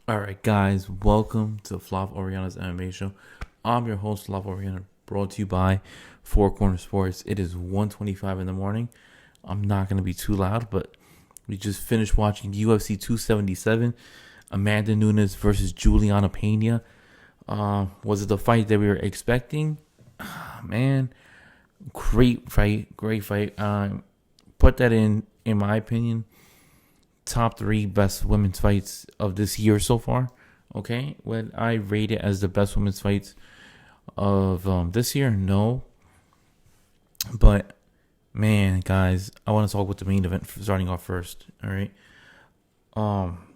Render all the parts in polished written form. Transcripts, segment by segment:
All right, guys, welcome to Flav Oriana's MMA show. I'm your host, Flav Oriana, brought to you by Four Corner Sports. It is 1:25 in the morning. I'm not going to be too loud, but we just finished watching UFC 277, Amanda Nunes versus Julianna Pena. Was it the fight that we were expecting? Man, great fight, great fight. Put that in my opinion, top three best women's fights of this year so far. Okay, would I rate it as the best women's fights of this year? No, but man, guys, I want to talk about the main event starting off first. All right,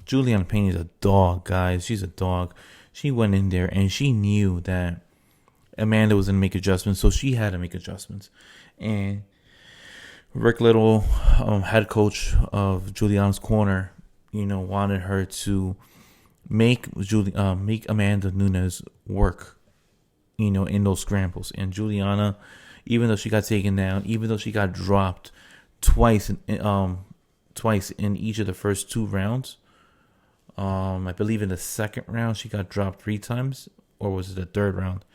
Julianna Pena is a dog, guys. She's a dog. She went in there and she knew that Amanda was gonna make adjustments, so she had to make adjustments. And Rick Little, head coach of Juliana's corner, wanted her to make Amanda Nunes work, in those scrambles. And Juliana, even though she got taken down, even though she got dropped twice, twice in each of the first two rounds, I believe in the second round she got dropped three times, or was it the third round?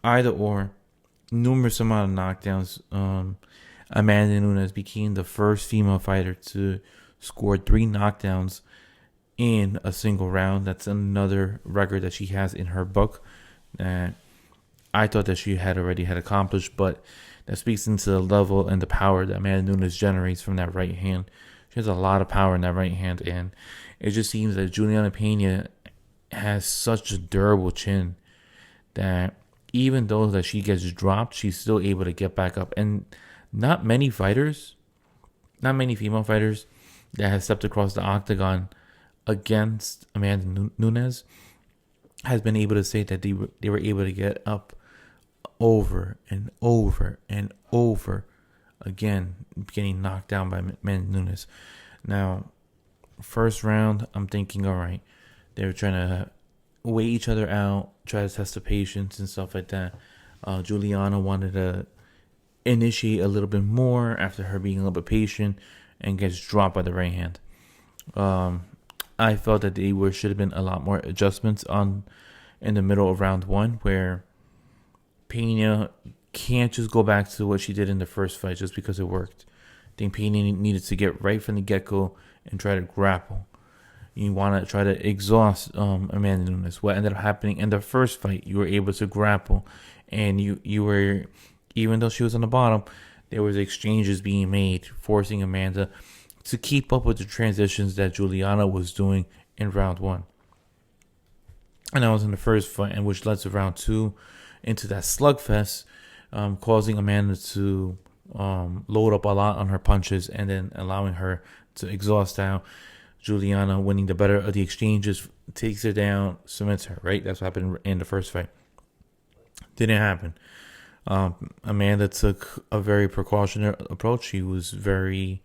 Either or, numerous amount of knockdowns. Amanda Nunes became the first female fighter to score three knockdowns in a single round. That's another record that she has in her book that I thought that she had already had accomplished, but that speaks into the level and the power that Amanda Nunes generates from that right hand. She has a lot of power in that right hand, and it just seems that Julianna Pena has such a durable chin that even though that she gets dropped, she's still able to get back up. And not many fighters, not many female fighters that have stepped across the octagon against Amanda Nunes has been able to say that they were able to get up over and over and over again, getting knocked down by Amanda Nunes. Now, first round, I'm thinking, all right, they were trying to weigh each other out, try to test the patience and stuff like that. Juliana wanted to initiate a little bit more after her being a little bit patient and gets dropped by the right hand. I felt that there should have been a lot more adjustments in the middle of round one, where Pena can't just go back to what she did in the first fight just because it worked. I think Pena needed to get right from the get-go and try to grapple. You want to try to exhaust Amanda Nunes. What ended up happening in the first fight, you were able to grapple, and you were, even though she was on the bottom, there was exchanges being made, forcing Amanda to keep up with the transitions that Juliana was doing in round one. And that was in the first fight, and which led to round two, into that slugfest, causing Amanda to load up a lot on her punches and then allowing her to exhaust out. Juliana winning the better of the exchanges, takes her down, submits her, right? That's what happened in the first fight. Didn't happen. Amanda took a very precautionary approach. She was very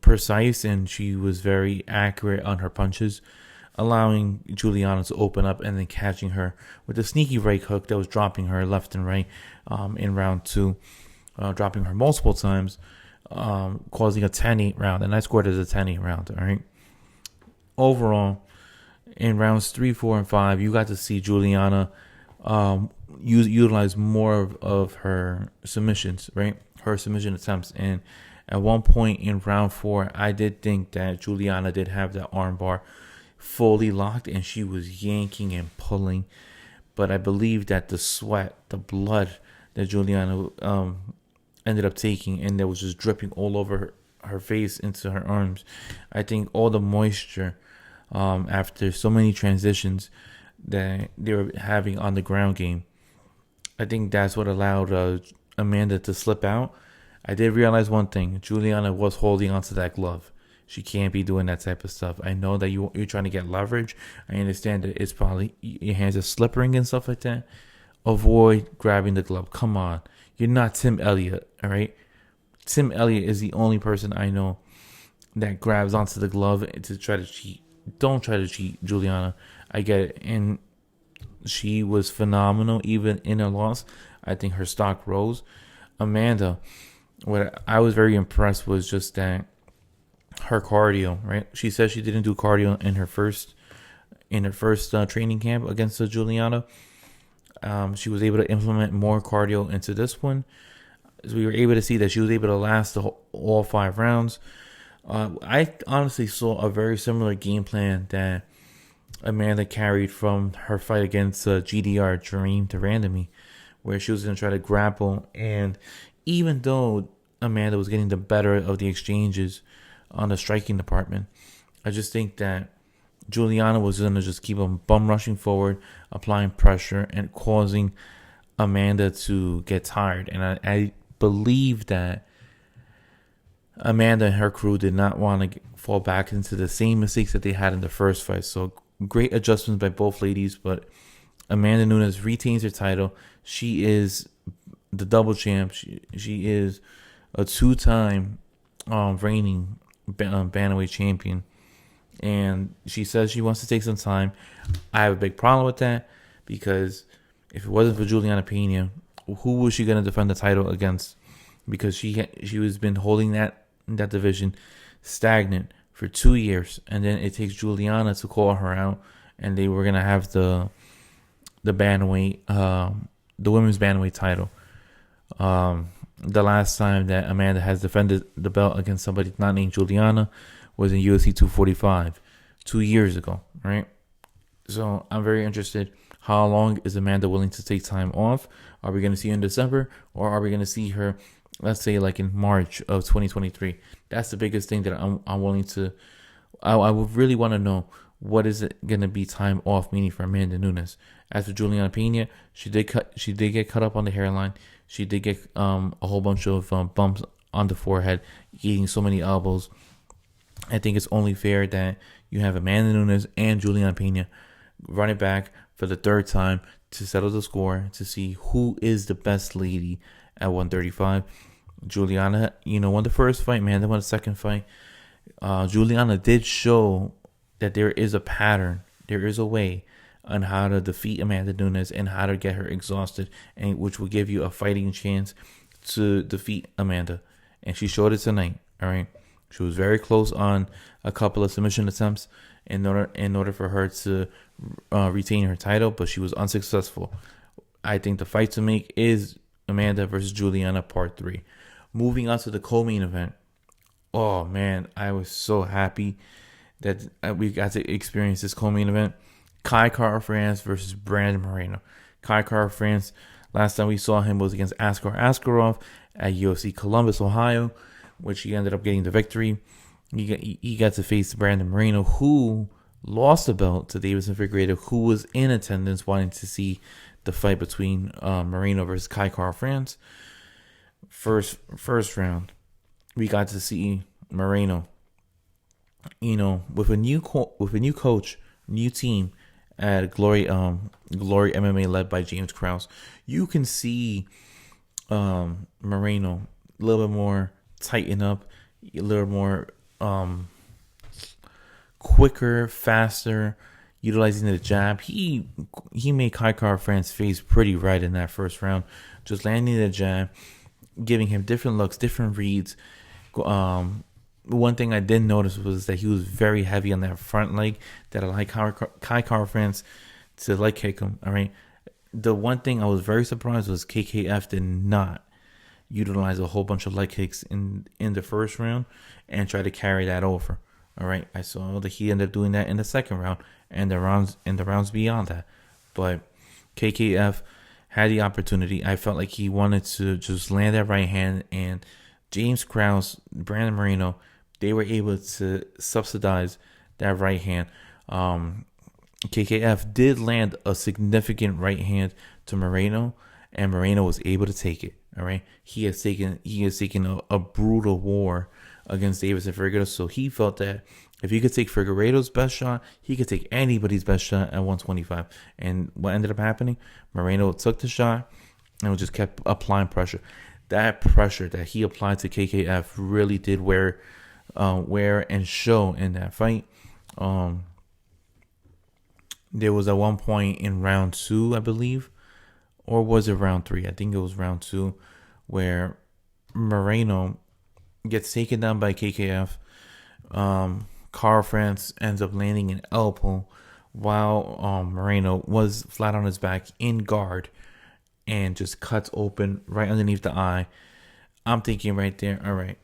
precise, and she was very accurate on her punches, allowing Juliana to open up and then catching her with a sneaky right hook that was dropping her left and right in round two, dropping her multiple times, causing a 10-8 round. And I scored as a 10-8 round, all right? Overall, in rounds 3, 4, and 5, you got to see Juliana utilize more of her submissions, right? Her submission attempts. And at one point in round 4, I did think that Juliana did have that armbar fully locked, and she was yanking and pulling. But I believe that the sweat, the blood that Juliana ended up taking, and that was just dripping all over her face into her arms. I think all the moisture after so many transitions that they were having on the ground game, I think that's what allowed Amanda to slip out. I did realize one thing: Juliana was holding onto that glove. She can't be doing that type of stuff. I know that you're trying to get leverage. I understand that it's probably your hands are slippering and stuff like that. Avoid grabbing the glove. Come on. You're not Tim Elliott, all right? Tim Elliott is the only person I know that grabs onto the glove to try to cheat. Don't try to cheat, Juliana. I get it. And she was phenomenal even in a loss. I think her stock rose. Amanda, what I was very impressed was just that her cardio. Right, she said she didn't do cardio in her first training camp against Juliana. She was able to implement more cardio into this one. So we were able to see that she was able to last all 5 rounds. I honestly saw a very similar game plan that Amanda carried from her fight against GDR Dream to Randomy, where she was going to try to grapple. And even though Amanda was getting the better of the exchanges on the striking department, I just think that Juliana was going to just keep on bum rushing forward, applying pressure, and causing Amanda to get tired. And I believe that Amanda and her crew did not want to fall back into the same mistakes that they had in the first fight. So great adjustments by both ladies, but Amanda Nunes retains her title. She is the double champ. She is a 2-time reigning bantamweight champion. And she says she wants to take some time. I have a big problem with that because if it wasn't for Julianna Pena, who was she going to defend the title against? Because she has been holding that division stagnant for 2 years, and then it takes Juliana to call her out, and they were going to have the bantamweight, the women's bantamweight title. The last time that Amanda has defended the belt against somebody not named Juliana was in UFC 245 2 years ago, right? So I'm very interested. How long is Amanda willing to take time off? Are we going to see her in December, or are we going to see her, let's say, like in March of 2023? That's the biggest thing that I'm willing to. I would really want to know, what is it going to be time off meaning for Amanda Nunes. As for Julianna Pena, she did get cut up on the hairline. She did get a whole bunch of bumps on the forehead, eating so many elbows. I think it's only fair that you have Amanda Nunes and Julianna Pena run it back for the third time to settle the score, to see who is the best lady at 135. Juliana, won the first fight. Amanda won the second fight. Juliana did show that there is a pattern. There is a way on how to defeat Amanda Nunes and how to get her exhausted, and which will give you a fighting chance to defeat Amanda. And she showed it tonight. All right. She was very close on a couple of submission attempts in order for her to retain her title, but she was unsuccessful. I think the fight to make is Amanda versus Juliana Part 3. Moving on to the co-main event. Oh, man, I was so happy that we got to experience this co-main event. Kai Kara-France versus Brandon Moreno. Kai Kara-France, last time we saw him was against Askar Askarov at UFC Columbus, Ohio, which he ended up getting the victory. He got to face Brandon Moreno, who lost the belt to Deiveson Figueiredo, who was in attendance wanting to see the fight between Moreno versus Kai Kara-France. First round, we got to see Moreno, with a new coach, new team at Glory MMA led by James Krause. You can see Moreno a little bit more tighten up, a little more quicker, faster, utilizing the jab. He made Kai Kara-France face pretty right in that first round, just landing the jab, giving him different looks, different reads. One thing I did notice was that he was very heavy on that front leg, that allowed Kai Kara-France to leg kick him. All right. The one thing I was very surprised was KKF did not utilize a whole bunch of leg kicks in the first round and try to carry that over. All right. I saw that he ended up doing that in the second round and the rounds beyond that. But KKF had the opportunity. I felt like he wanted to just land that right hand, and James Krause, Brandon Moreno, they were able to subsidize that right hand. KKF did land a significant right hand to Moreno, and Moreno was able to take it. All right, he has taken a brutal war against Deiveson Figueiredo, so he felt that if he could take Figueiredo's best shot, he could take anybody's best shot at 125. And what ended up happening? Moreno took the shot and just kept applying pressure. That pressure that he applied to KKF really did wear and show in that fight. There was at one point in round 2, I believe, or was it round 3? I think it was round 2, where Moreno gets taken down by KKF. Carl France ends up landing an elbow while Moreno was flat on his back in guard and just cuts open right underneath the eye. I'm thinking right there, all right,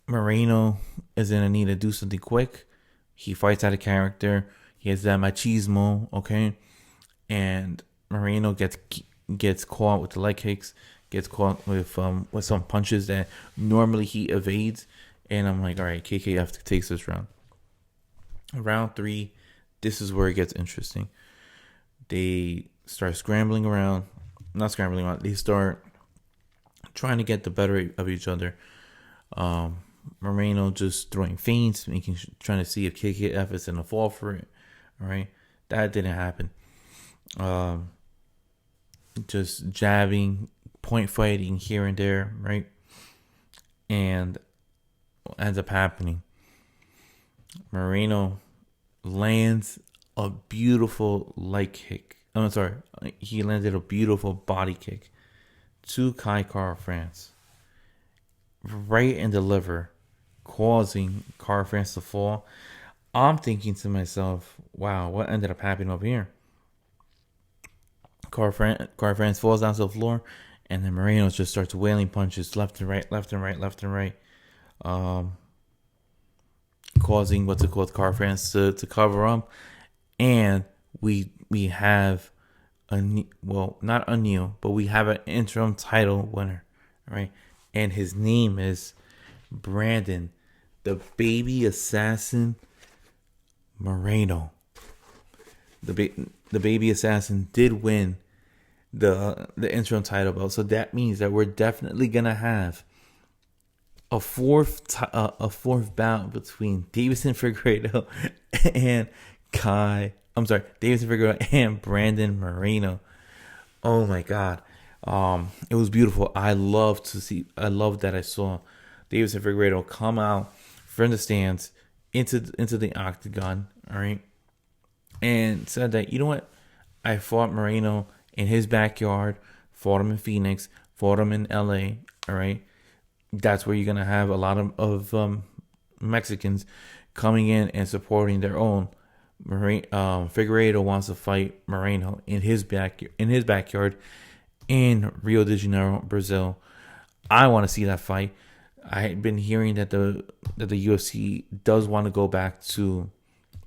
Moreno is gonna need to do something quick. He fights out of character. He has that machismo, okay, and Moreno gets caught with the leg kicks, gets caught with some punches that normally he evades, and I'm like, all right, KKF takes this round. Round 3, this is where it gets interesting. They start scrambling around, not scrambling around. They start trying to get the better of each other. Moreno just throwing feints, trying to see if KKF is gonna fall for it. All right, that didn't happen. Just jabbing, point fighting here and there, right? And what ends up happening, Moreno lands a beautiful leg kick. I'm sorry, he landed a beautiful body kick to Carl France, right in the liver, causing Carl France to fall. I'm thinking to myself, wow, what ended up happening up here? Carl France falls down to the floor, and then Moreno just starts wailing punches left and right, causing what's it called, Carl France to cover up, and we have not a new, but we have an interim title winner, right? And his name is Brandon, the baby assassin Moreno. The baby assassin did win the interim title belt, so that means that we're definitely gonna have a fourth bout between Deiveson Figueiredo and Deiveson Figueiredo and Brandon Moreno. Oh my God, it was beautiful. I love that I saw Deiveson Figueiredo come out from the stands into the octagon, all right, and said that, you know what, I fought Moreno in his backyard, fought him in Phoenix, fought him in LA, all right. That's where you're gonna have a lot of Mexicans coming in and supporting their own. Figueiredo wants to fight Moreno in his backyard in Rio de Janeiro, Brazil. I want to see that fight. I had been hearing that the UFC does want to go back to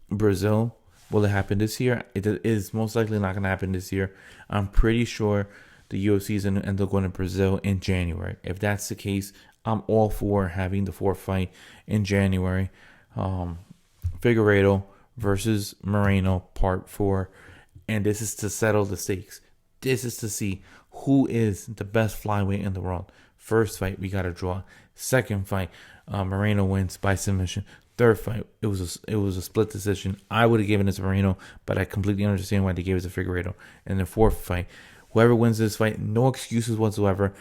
Brazil. Will it happen this year? It is most likely not going to happen this year. I'm pretty sure the UFC is going to end up going to Brazil in January. If that's the case, I'm all for having the fourth fight in January. Figueiredo versus Moreno, part 4. And this is to settle the stakes. This is to see who is the best flyweight in the world. First fight, we got a draw. Second fight, Moreno wins by submission. Third fight, it was a split decision. I would have given it to Moreno, but I completely understand why they gave it to Figueiredo. And the fourth fight, whoever wins this fight, no excuses whatsoever.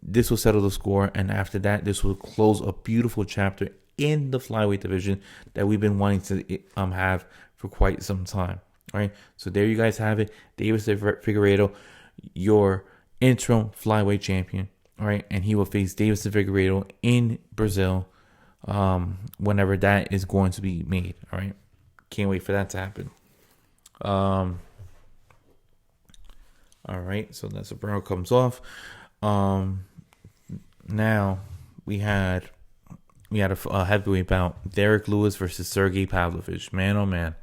This will settle the score, and after that, this will close a beautiful chapter in the flyweight division that we've been wanting to have for quite some time. All right, so there you guys have it. Deiveson Figueiredo, your interim flyweight champion. All right, and he will face Deiveson Figueiredo in Brazil. Whenever that is going to be made. All right, can't wait for that to happen. All right, so that Sobrano comes off. Now we had a heavyweight bout: Derek Lewis versus Sergey Pavlovich. Man, oh man,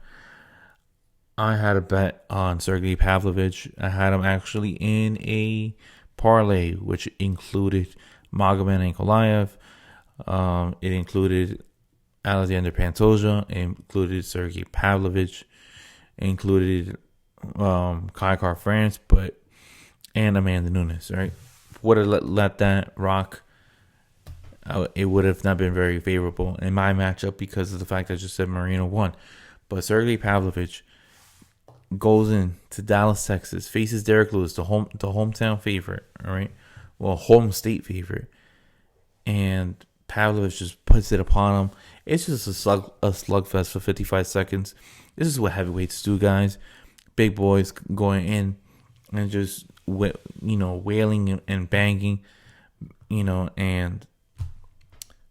I had a bet on Sergey Pavlovich. I had him actually in a parlay, which included Magomed Ankalaev. It included Alexander Pantoja, it included Sergey Pavlovich, it included Kai France, and Amanda Nunes. Right, would have let that rock. It would have not been very favorable in my matchup because of the fact I just said Moreno won. But Sergey Pavlovich goes in to Dallas, Texas, faces Derek Lewis, the hometown favorite. All right, well, home state favorite, and Pavlovich just puts it upon him. It's just a slugfest for 55 seconds. This is what heavyweights do, guys. Big boys going in and just wailing and banging, and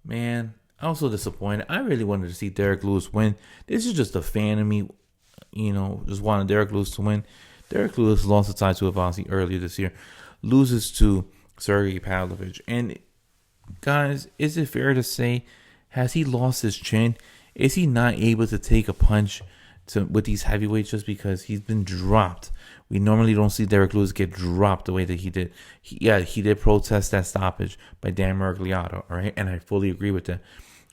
man, I'm so disappointed. I really wanted to see Derek Lewis win. This is just a fan of me, just wanted Derek Lewis to win. Derek Lewis lost the title to Avanti earlier this year, loses to Sergey Pavlovich. And guys, is it fair to say, has he lost his chin? Is he not able to take a punch with these heavyweights just because he's been dropped? We normally don't see Derek Lewis get dropped the way that he did. He did protest that stoppage by Dan Miragliotta, all right? And I fully agree with that.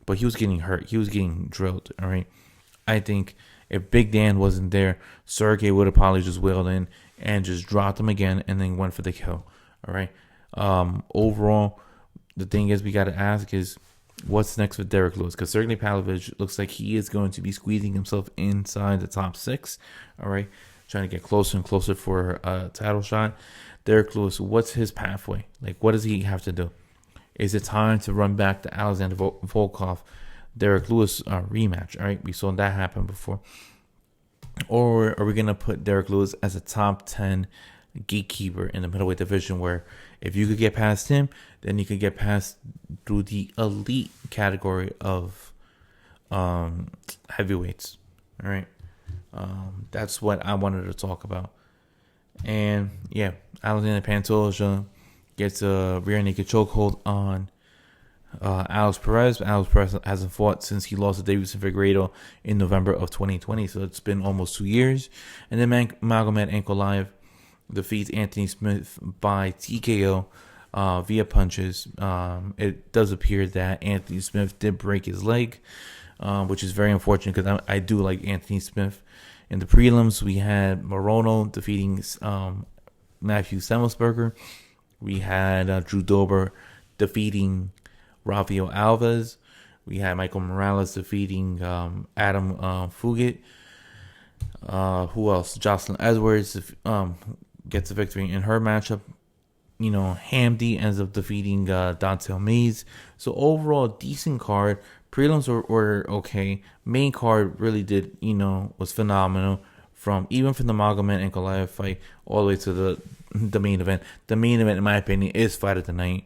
But he was getting hurt. He was getting drilled, all right? I think if Big Dan wasn't there, Sergey would have probably just wheeled in and just dropped him again and then went for the kill, all right? Overall, the thing is we got to ask is, what's next for Derek Lewis? Because Sergey Pavlovich looks like he is going to be squeezing himself inside the top 6, all right? Trying to get closer and closer for a title shot. Derek Lewis, what's his pathway? Like, what does he have to do? Is it time to run back the Alexander Volkov, Derek Lewis rematch? All right, we saw that happen before. Or are we going to put Derek Lewis as a top 10 gatekeeper in the middleweight division where if you could get past him, then you could get past through the elite category of heavyweights? All right. That's what I wanted to talk about. And yeah, Alexander Pantoja gets a rear naked chokehold on Alex Perez. Alex Perez hasn't fought since he lost to Davidson Figueiredo in November of 2020. So it's been almost 2 years. And then Magomed Ankalaev defeats Anthony Smith by TKO via punches. It does appear that Anthony Smith did break his leg, which is very unfortunate because I do like Anthony Smith. In the prelims, we had Moreno defeating Matthew Semmelsberger. We had Drew Dober defeating Rafael Alves. We had Michael Morales defeating Adam Fugit. Who else? Jocelyn Edwards gets a victory in her matchup. Hamdi ends up defeating Dontel Mays. So overall, decent card. Prelims were okay. Main card really did, was phenomenal. From the Magomed Ankalaev fight all the way to the main event. The main event, in my opinion, is Fight of the Night.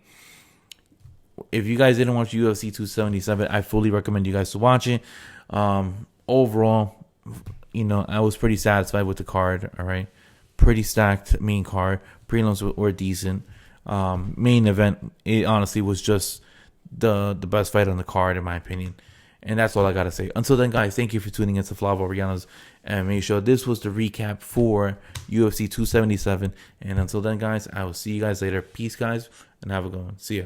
If you guys didn't watch UFC 277, I fully recommend you guys to watch it. Overall, I was pretty satisfied with the card. All right, pretty stacked main card. Prelims were decent. Main event, it honestly was just the best fight on the card, in my opinion. And that's all I gotta say. Until then, guys, thank you for tuning in to Flavo Orellana's MMA show. This was the recap for UFC 277. And until then, guys, I will see you guys later. Peace, guys, and have a good one. See ya.